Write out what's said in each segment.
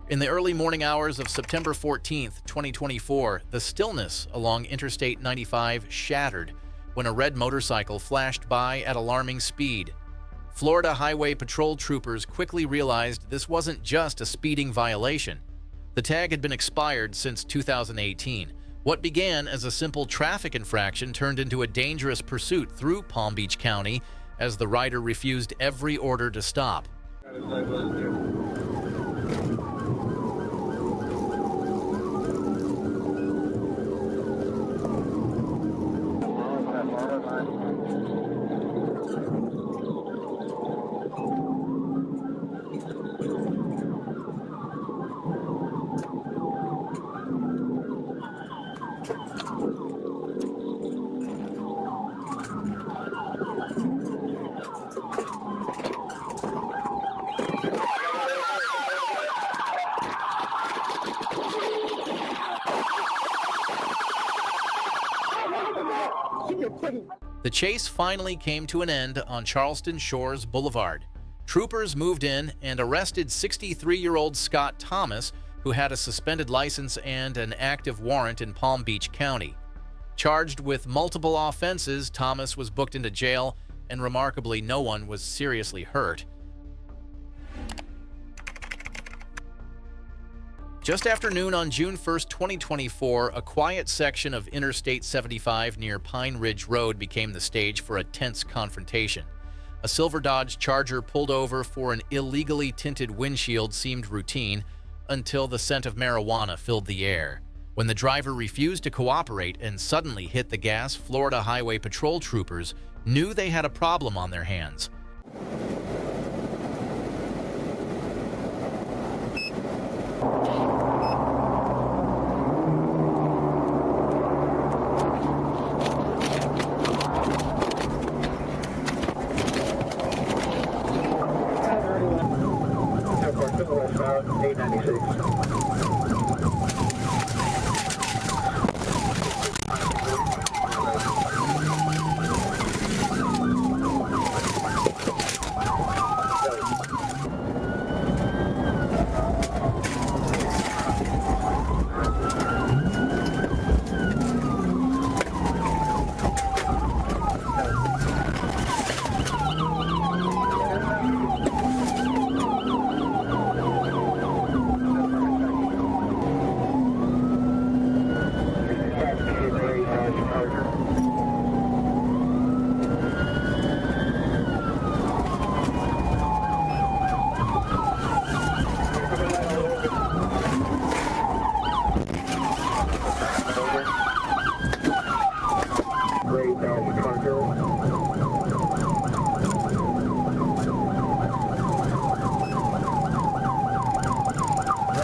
In the early morning hours of September 14th, 2024, the stillness along Interstate 95 shattered when a red motorcycle flashed by at alarming speed. Florida Highway Patrol troopers quickly realized this wasn't just a speeding violation. The tag had been expired since 2018. What began as a simple traffic infraction turned into a dangerous pursuit through Palm Beach County as the rider refused every order to stop. The chase finally came to an end on Charleston Shores Boulevard. Troopers moved in and arrested 63-year-old Scott Thomas, who had a suspended license and an active warrant in Palm Beach County. Charged with multiple offenses, Thomas was booked into jail, and remarkably, no one was seriously hurt. Just after noon on June 1, 2024, a quiet section of Interstate 75 near Pine Ridge Road became the stage for a tense confrontation. A silver Dodge Charger pulled over for an illegally tinted windshield seemed routine until the scent of marijuana filled the air. When the driver refused to cooperate and suddenly hit the gas, Florida Highway Patrol troopers knew they had a problem on their hands.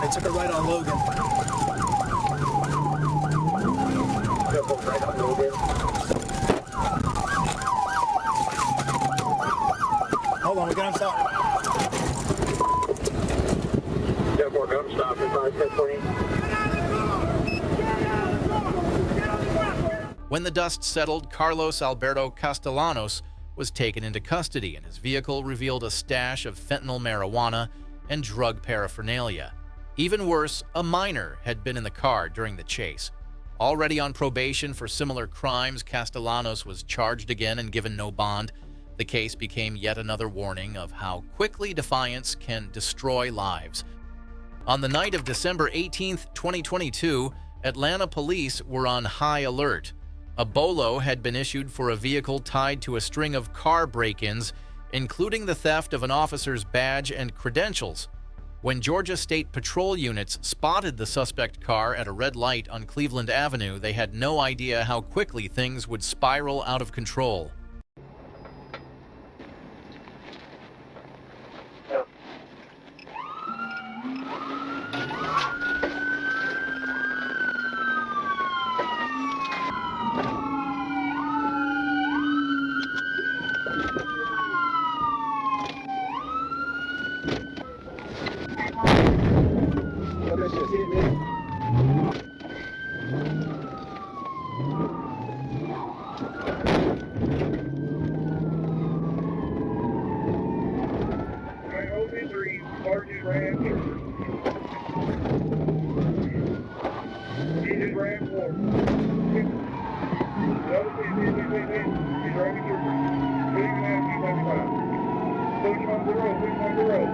They took a right on Logan. Right on Logan. Hold on, we're gonna stop. Therefore, come stop in 5-10-20. When the dust settled, Carlos Alberto Castellanos was taken into custody, and his vehicle revealed a stash of fentanyl marijuana and drug paraphernalia. Even worse, a minor had been in the car during the chase. Already on probation for similar crimes, Castellanos was charged again and given no bond. The case became yet another warning of how quickly defiance can destroy lives. On the night of December 18, 2022, Atlanta police were on high alert. A BOLO had been issued for a vehicle tied to a string of car break-ins, including the theft of an officer's badge and credentials. When Georgia State Patrol units spotted the suspect car at a red light on Cleveland Avenue, they had no idea how quickly things would spiral out of control. Sergeant Ram. He's ran for. He's driving through. Putting him out, he's on fire. Push him on the road, push him on the road.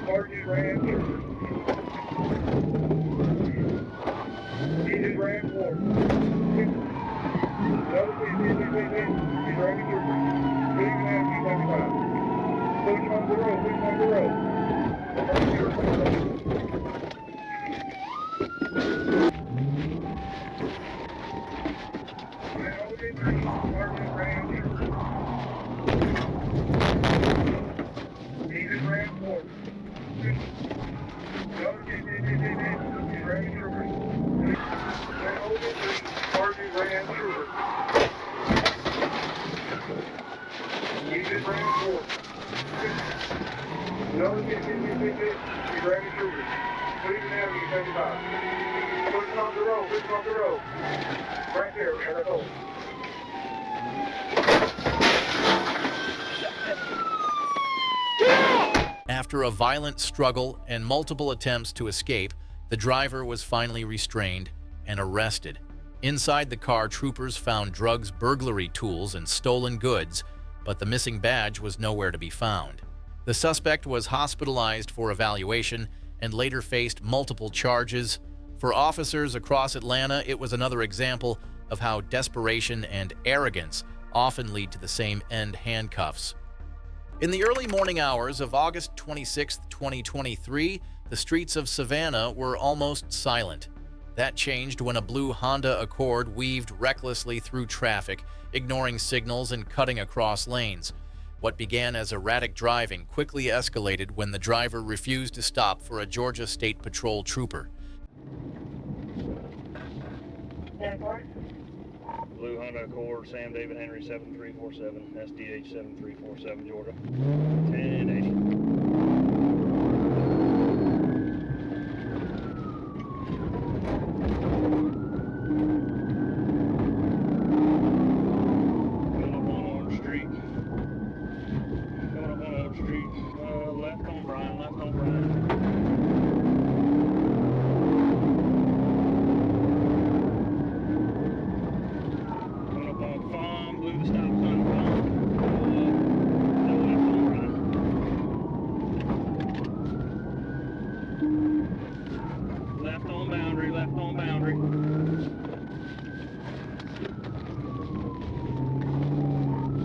Sergeant ran here. He just ran for. He's driving through. Put him out, he's on fire. Push him on the road, push him on the road. Sergeant ran here. He just ran for. Sergeant ran through. He just ran for. Another he's running through. Put him down, he's 75. Push him on the road, push him on the road. Right there, at the hole. After a violent struggle and multiple attempts to escape, the driver was finally restrained and arrested. Inside the car, troopers found drugs, burglary tools, and stolen goods, but the missing badge was nowhere to be found. The suspect was hospitalized for evaluation and later faced multiple charges. For officers across Atlanta, it was another example of how desperation and arrogance often lead to the same end: handcuffs. In the early morning hours of August 26, 2023, the streets of Savannah were almost silent. That changed when a blue Honda Accord weaved recklessly through traffic, ignoring signals and cutting across lanes. What began as erratic driving quickly escalated when the driver refused to stop for a Georgia State Patrol trooper. Blue Honda Accord, Sam David Henry 7347, SDH 7347, Georgia. 1080. Coming up on Orange Street. Left on Bryan, left on Bryan.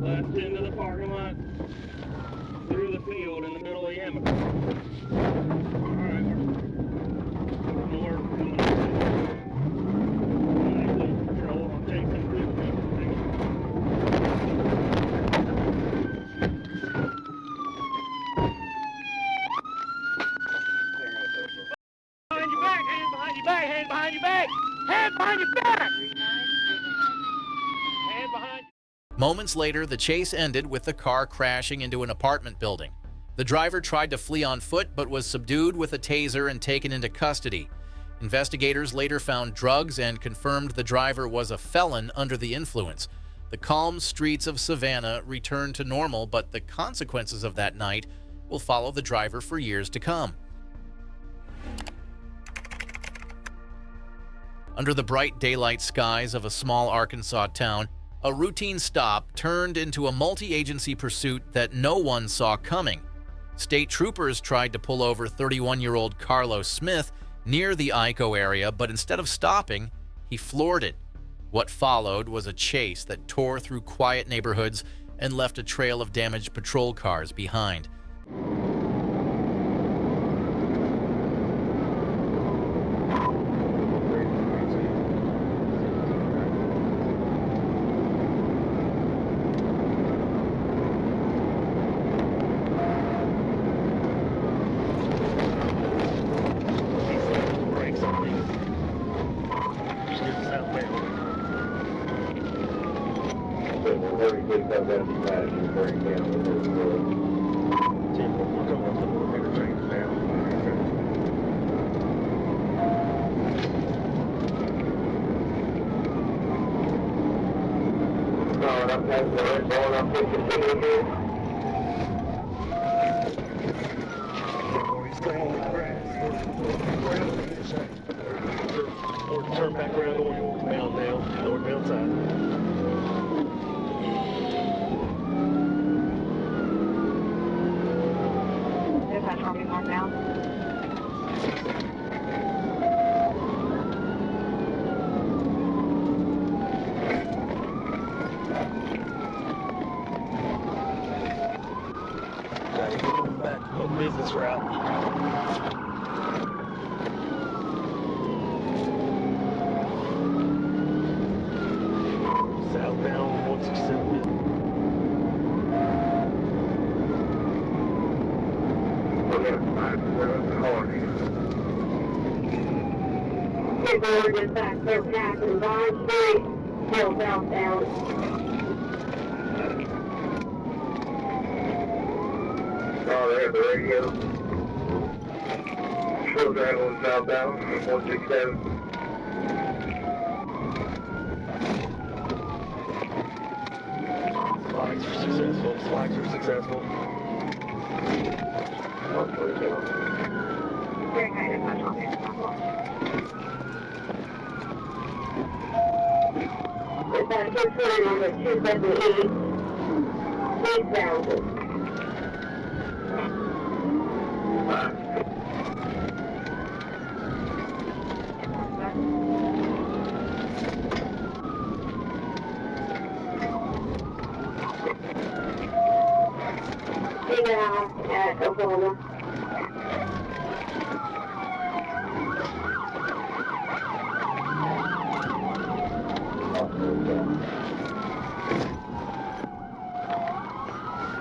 Left into the parking lot, through the field in the middle of Yamaha. Alright, we're coming control. I'm taking blue. Behind your back, hands behind your back, hands behind your back, hands behind your back! Hands behind. Moments later, the chase ended with the car crashing into an apartment building. The driver tried to flee on foot but was subdued with a taser and taken into custody. Investigators later found drugs and confirmed the driver was a felon under the influence. The calm streets of Savannah returned to normal, but the consequences of that night will follow the driver for years to come. Under the bright daylight skies of a small Arkansas town, a routine stop turned into a multi-agency pursuit that no one saw coming. State troopers tried to pull over 31-year-old Carlos Smith near the Ico area, but instead of stopping, he floored it. What followed was a chase that tore through quiet neighborhoods and left a trail of damaged patrol cars behind. We're coming up with the interchange now. I'm passing the red ball, I'm pushing the again. Or he's staying on the grass. Or turn back around northbound now. Northbound side. Dispatch, Harvey, northbound. Business route. Southbound 167. We're just back there passing Vine Street, still southbound. Oh, they have the radio. Still traveling southbound, 167. Flags are successful. Flags are successful. Very high dispatch, Harvey, Dispatch, you're flying on the 278, eastbound. At Oklahoma.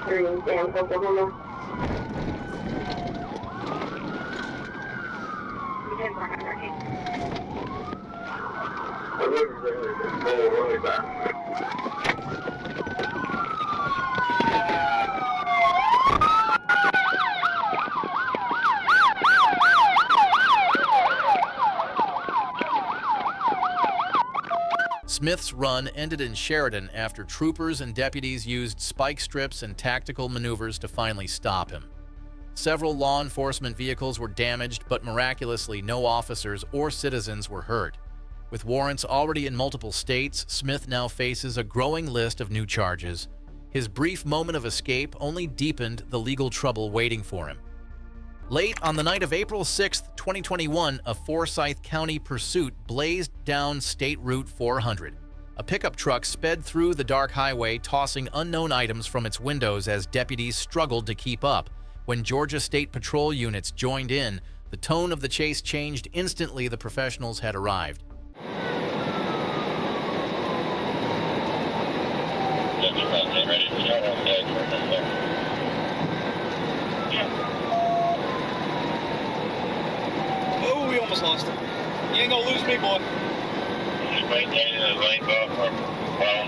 Green, down Oklahoma. The river's there, it's really back. Smith's run ended in Sheridan after troopers and deputies used spike strips and tactical maneuvers to finally stop him. Several law enforcement vehicles were damaged, but miraculously no officers or citizens were hurt. With warrants already in multiple states, Smith now faces a growing list of new charges. His brief moment of escape only deepened the legal trouble waiting for him. Late on the night of April 6, 2021, a Forsyth County pursuit blazed down State Route 400. A pickup truck sped through the dark highway, tossing unknown items from its windows as deputies struggled to keep up. When Georgia State Patrol units joined in, the tone of the chase changed instantly. The professionals had arrived. Ready to start on deck. Oh, we almost lost him. You ain't gonna lose me, boy. Just maintaining the lane buffer. Well,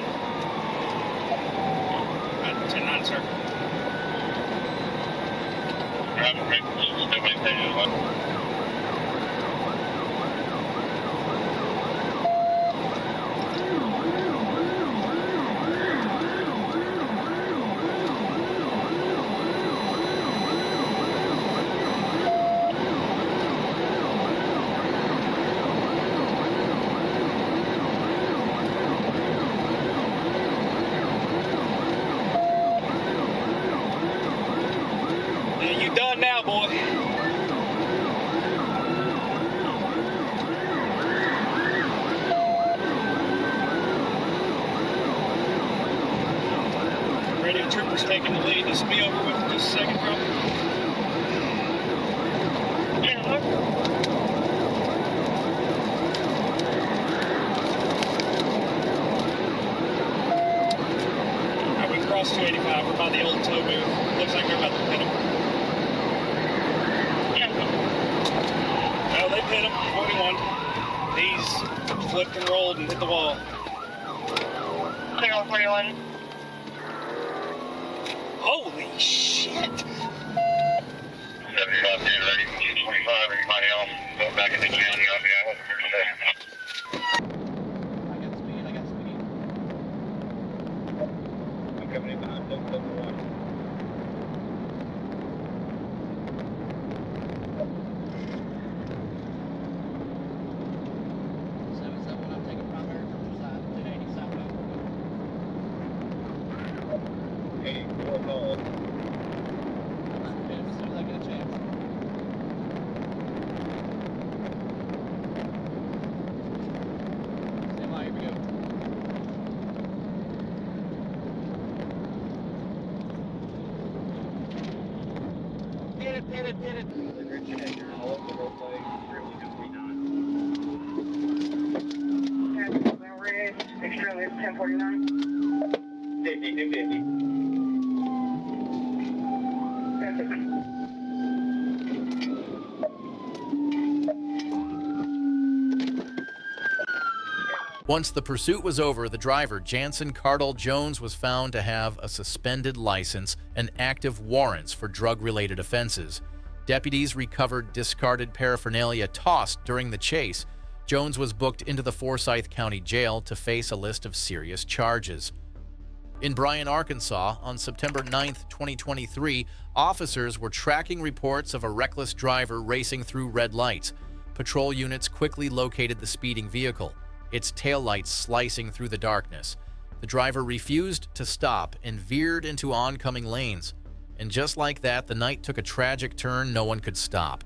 10-9, sir. driving frequency, still maintaining the lane. You done now, boy. Radio troopers taking the lead. This will be over with in just a second, probably. Alright, we've crossed 285. We're by the old tow booth. Looks like they're about to pin him. No, they hit him. 41. He's flipped and rolled and hit the wall. Clear on 41. Holy shit! 75 dude ready. 225, everybody else. Go back in the county. I'll be out for a second. I got speed. Extremely 1049. 50, 250. Once the pursuit was over, the driver, Jansen Cardall Jones, was found to have a suspended license and active warrants for drug-related offenses. Deputies recovered discarded paraphernalia tossed during the chase. Jones was booked into the Forsyth County Jail to face a list of serious charges. In Bryan, Arkansas, on September 9, 2023, officers were tracking reports of a reckless driver racing through red lights. Patrol units quickly located the speeding vehicle, its taillights slicing through the darkness. The driver refused to stop and veered into oncoming lanes. And just like that, the night took a tragic turn no one could stop.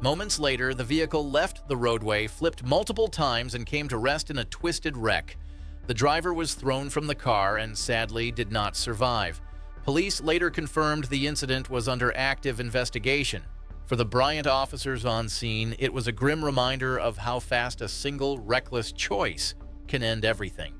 Moments later, the vehicle left the roadway, flipped multiple times, and came to rest in a twisted wreck. The driver was thrown from the car and sadly did not survive. Police later confirmed the incident was under active investigation. For the Bryant officers on scene, it was a grim reminder of how fast a single reckless choice can end everything.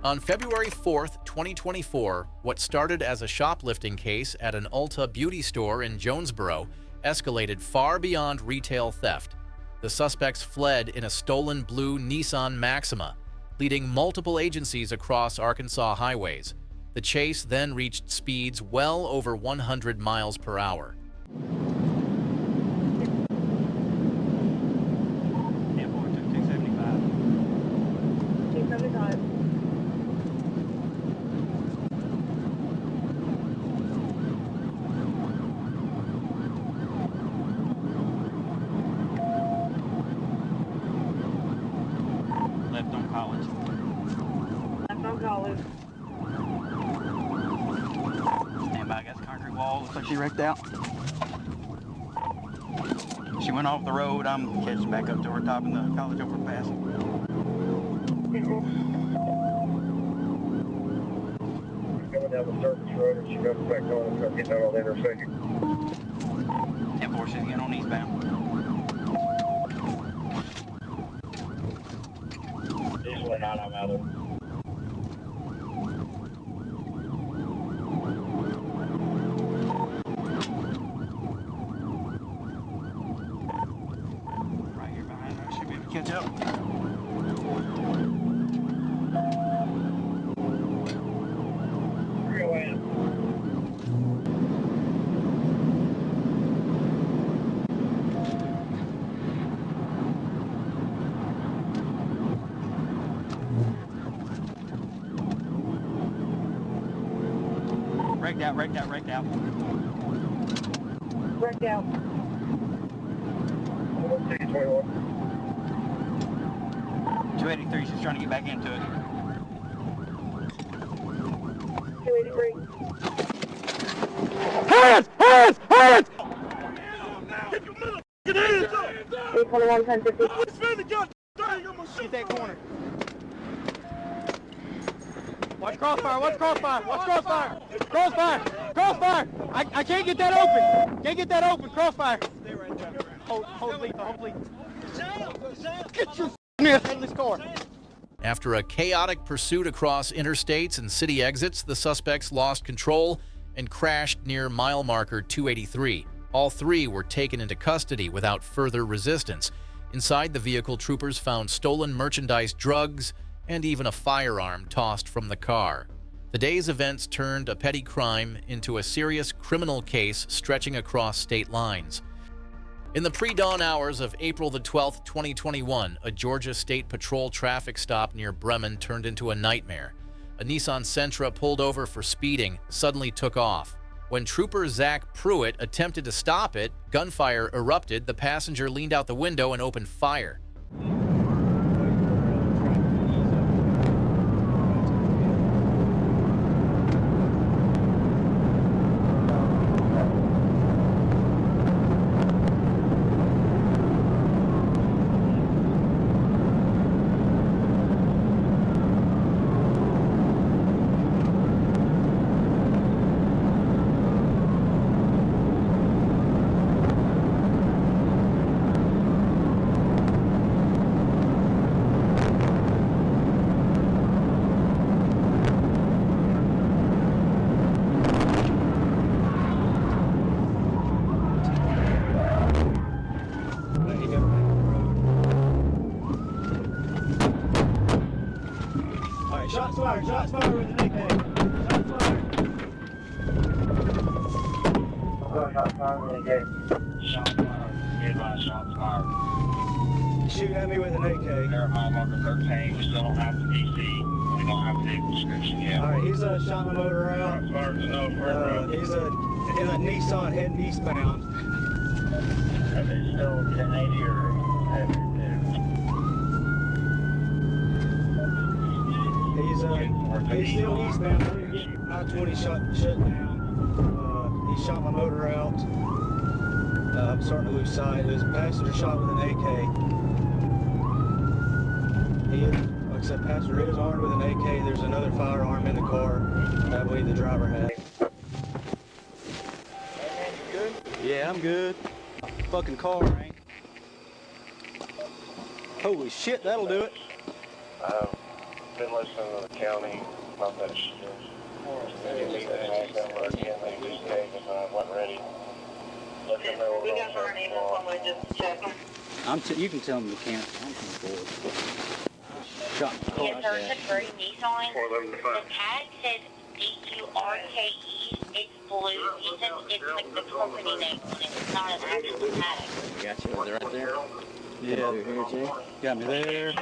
On February 4th, 2024, what started as a shoplifting case at an Ulta beauty store in Jonesboro escalated far beyond retail theft. The suspects fled in a stolen blue Nissan Maxima, leading multiple agencies across Arkansas highways. The chase then reached speeds well over 100 miles per hour. Airport took 275. 275. Left on College. Left on College. Stand by, got the concrete wall. Looks like she wrecked out. She went off the road. I'm catching back up to her, top in the College overpass. Coming down the surface road, and she goes back on and starts getting out on the intersection. 10-4, she's getting on eastbound. Usually not, I'm out of it. Right here behind her. Should be able to catch up. Real end. Wrecked out. Wrecked out. 283, she's trying to get back into it. 283. Hands! Hands! Hands! Get your hands up! 821, 1050. Spin the gun! I'm gonna shoot Get that corner. Watch crossfire, watch crossfire, watch crossfire! Crossfire! Crossfire! I can't get that open! Can't get that open, crossfire! Stay right there. Hold lethal, hold lethal. Get your head in this car. After a chaotic pursuit across interstates and city exits, the suspects lost control and crashed near mile marker 283. All three were taken into custody without further resistance. Inside the vehicle, troopers found stolen merchandise, drugs, and even a firearm tossed from the car. The day's events turned a petty crime into a serious criminal case stretching across state lines. In the pre-dawn hours of April the 12th, 2021, a Georgia State Patrol traffic stop near Bremen turned into a nightmare. A Nissan Sentra pulled over for speeding suddenly took off. When Trooper Zach Pruitt attempted to stop it, gunfire erupted. The passenger leaned out the window and opened fire. Shots fired with an AK. Shots fired. Shots fired with an AK. Shots fired. Advise shots fired. Shoot at me with an AK. They're mile marker 13. We still don't have the DC. We don't have the description yet. Alright, he's shot my motor out. Shots fired to no further. He's in a Nissan heading eastbound. Are they still 1080 or He's still eastbound. We're gonna get I-20 shut down. He shot my motor out. I'm starting to lose sight. There's a passenger shot with an AK. Like I said, passenger is armed with an AK. There's another firearm in the car. I believe the driver had. Hey man, you good? Yeah, I'm good. Fucking car ain't. Holy shit, that'll do it. Been listening to the county about that shit. They need to hack them, but again, they just came and I wasn't ready. Let them know We got our name on my just checking. You can tell them you can't. I'm coming forward. Shot in the car. Yes, sir, it's a Brody Nissan. 411 to 5. The tag says D-U-R-K-E. It's blue. It's like the company name on it. It's not an actual tag. Got you. They're right there. Yeah. Over here, Jay. Got me there.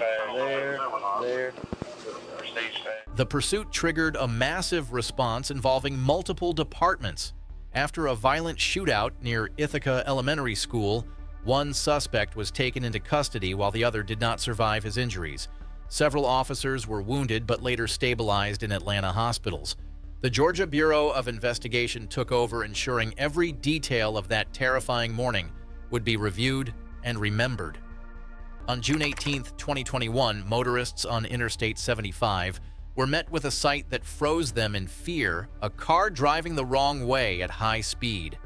The pursuit triggered a massive response involving multiple departments. After a violent shootout near Ithaca Elementary School, one suspect was taken into custody while the other did not survive his injuries. Several officers were wounded but later stabilized in Atlanta hospitals. The Georgia Bureau of Investigation took over, ensuring every detail of that terrifying morning would be reviewed and remembered. On June 18, 2021, motorists on Interstate 75 were met with a sight that froze them in fear: a car driving the wrong way at high speed.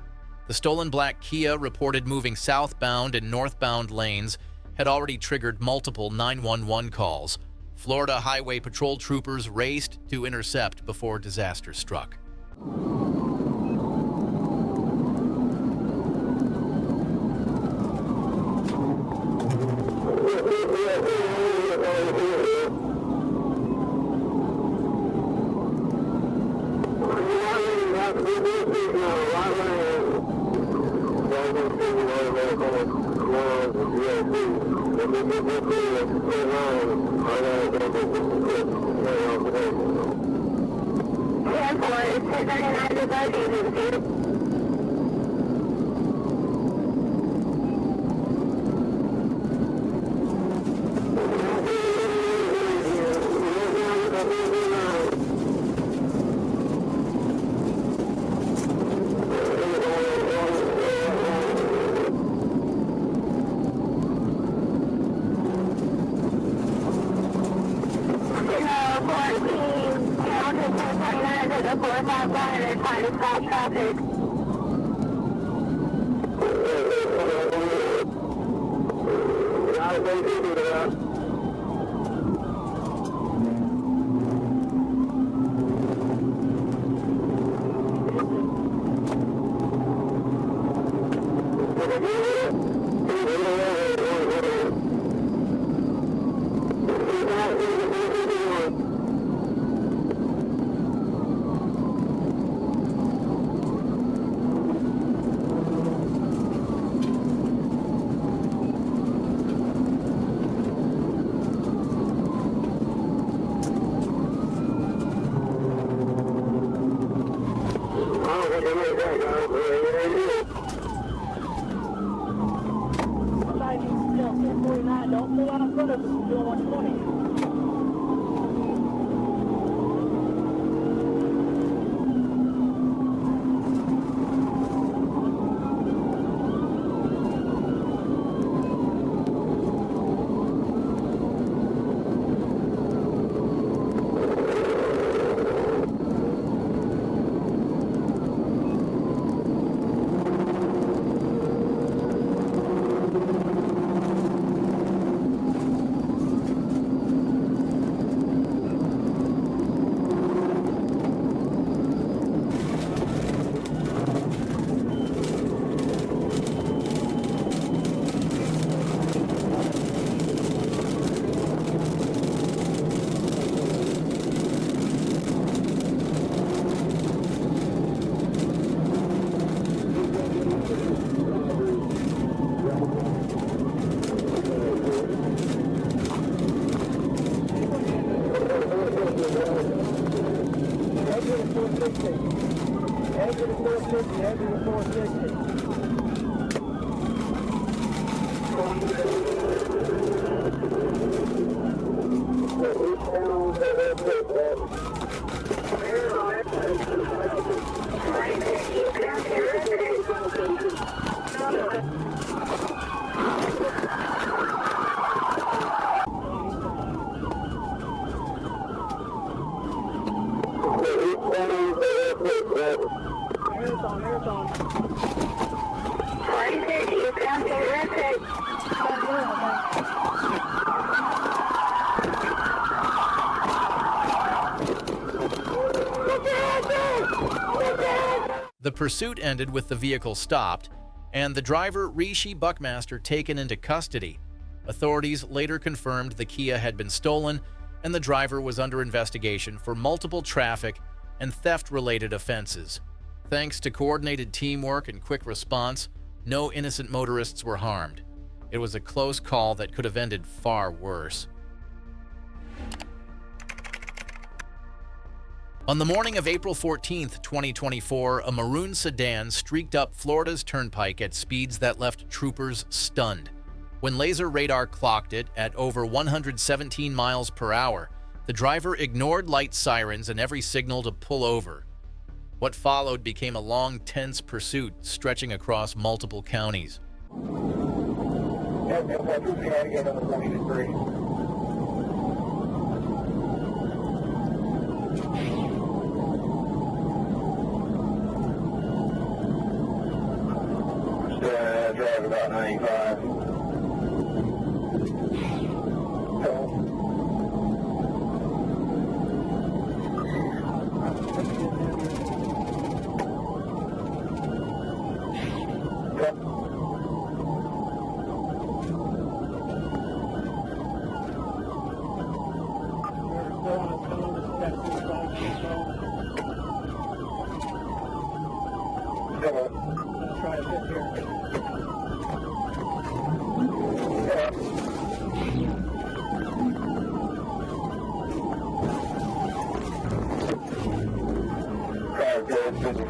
The stolen black Kia, reported moving southbound and northbound lanes, had already triggered multiple 911 calls. Florida Highway Patrol troopers raced to intercept before disaster struck. Airport is Traffic. Don't pull out in front of us and do 120. The pursuit ended with the vehicle stopped and the driver, Rishi Buckmaster, taken into custody. Authorities later confirmed the Kia had been stolen and the driver was under investigation for multiple traffic and theft-related offenses. Thanks to coordinated teamwork and quick response, no innocent motorists were harmed. It was a close call that could have ended far worse. On the morning of April 14, 2024, a maroon sedan streaked up Florida's turnpike at speeds that left troopers stunned. When laser radar clocked it at over 117 miles per hour, the driver ignored light sirens and every signal to pull over. What followed became a long, tense pursuit stretching across multiple counties. Drive about 95. Try to fit here. Get out of the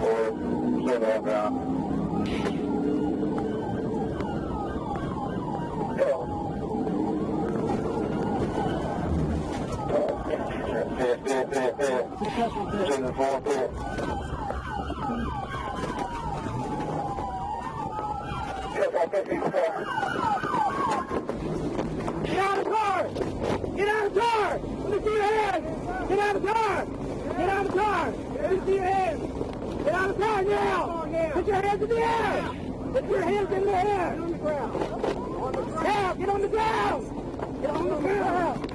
car! Get out of the car! Let me see your hands! Get out of the car! Get out of the car! Let me see your hands! Get out of the car now! Put your hands in the air! Put your hands in the air! Get on the ground! Now, get on the ground! Get on the ground!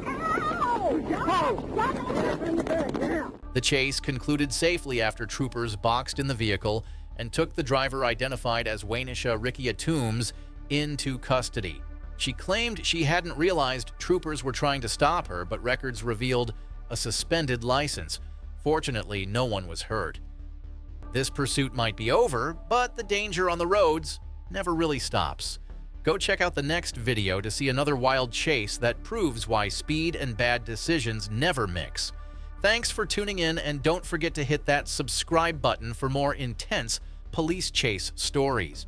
The chase concluded safely after troopers boxed in the vehicle and took the driver, identified as Waynisha Rikia Toombs, into custody. She claimed she hadn't realized troopers were trying to stop her, but records revealed a suspended license. Fortunately, no one was hurt. This pursuit might be over, but the danger on the roads never really stops. Go check out the next video to see another wild chase that proves why speed and bad decisions never mix. Thanks for tuning in, and don't forget to hit that subscribe button for more intense police chase stories.